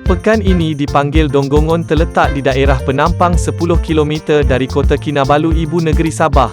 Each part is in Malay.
Pekan ini dipanggil Donggongon, terletak di daerah Penampang 10 km dari Kota Kinabalu, ibu negeri Sabah.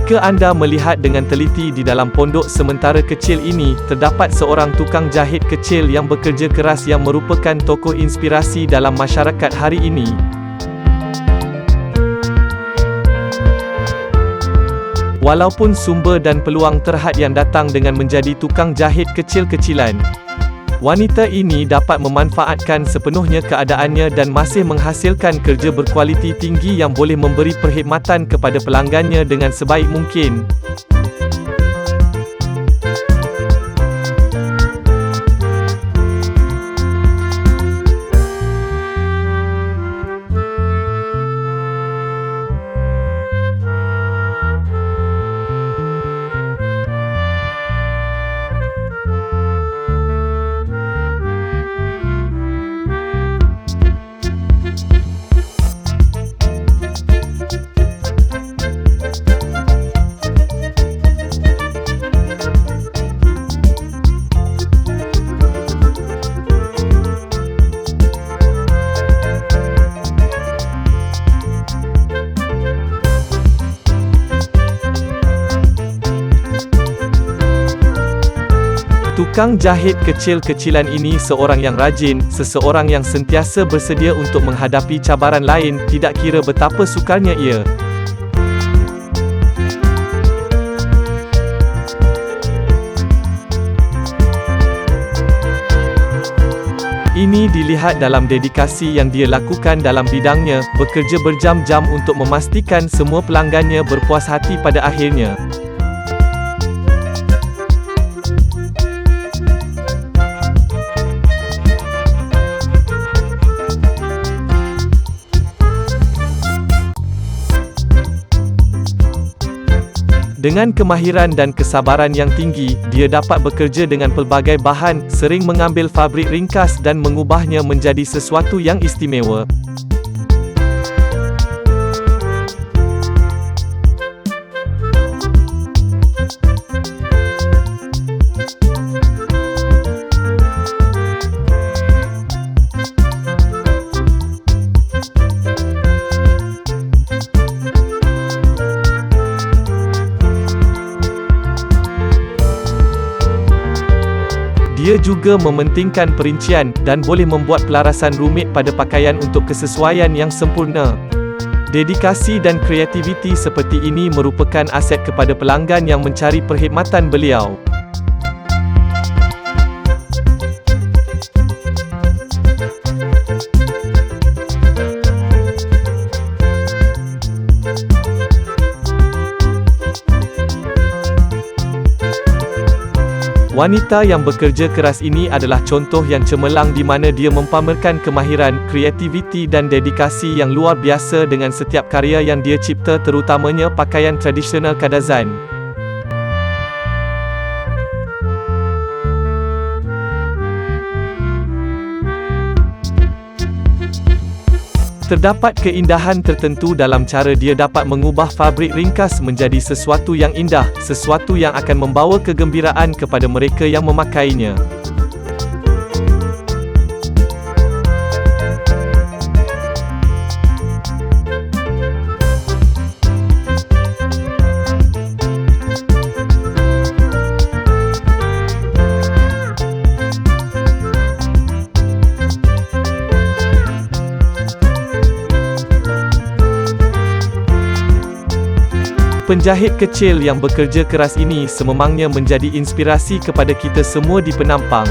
Jika anda melihat dengan teliti di dalam pondok sementara kecil ini, terdapat seorang tukang jahit kecil yang bekerja keras yang merupakan tokoh inspirasi dalam masyarakat hari ini. Walaupun sumber dan peluang terhad yang datang dengan menjadi tukang jahit kecil-kecilan, wanita ini dapat memanfaatkan sepenuhnya keadaannya dan masih menghasilkan kerja berkualiti tinggi yang boleh memberi perkhidmatan kepada pelanggannya dengan sebaik mungkin. Tukang jahit kecil-kecilan ini seorang yang rajin, seseorang yang sentiasa bersedia untuk menghadapi cabaran lain, tidak kira betapa sukarnya ia. Ini dilihat dalam dedikasi yang dia lakukan dalam bidangnya, bekerja berjam-jam untuk memastikan semua pelanggannya berpuas hati pada akhirnya. Dengan kemahiran dan kesabaran yang tinggi, dia dapat bekerja dengan pelbagai bahan, sering mengambil fabrik ringkas dan mengubahnya menjadi sesuatu yang istimewa. Dia juga mementingkan perincian, dan boleh membuat pelarasan rumit pada pakaian untuk kesesuaian yang sempurna. Dedikasi dan kreativiti seperti ini merupakan aset kepada pelanggan yang mencari perkhidmatan beliau. Wanita yang bekerja keras ini adalah contoh yang cemerlang di mana dia mempamerkan kemahiran, kreativiti dan dedikasi yang luar biasa dengan setiap karya yang dia cipta, terutamanya pakaian tradisional Kadazan. Terdapat keindahan tertentu dalam cara dia dapat mengubah fabrik ringkas menjadi sesuatu yang indah, sesuatu yang akan membawa kegembiraan kepada mereka yang memakainya. Penjahit kecil yang bekerja keras ini sememangnya menjadi inspirasi kepada kita semua di Penampang.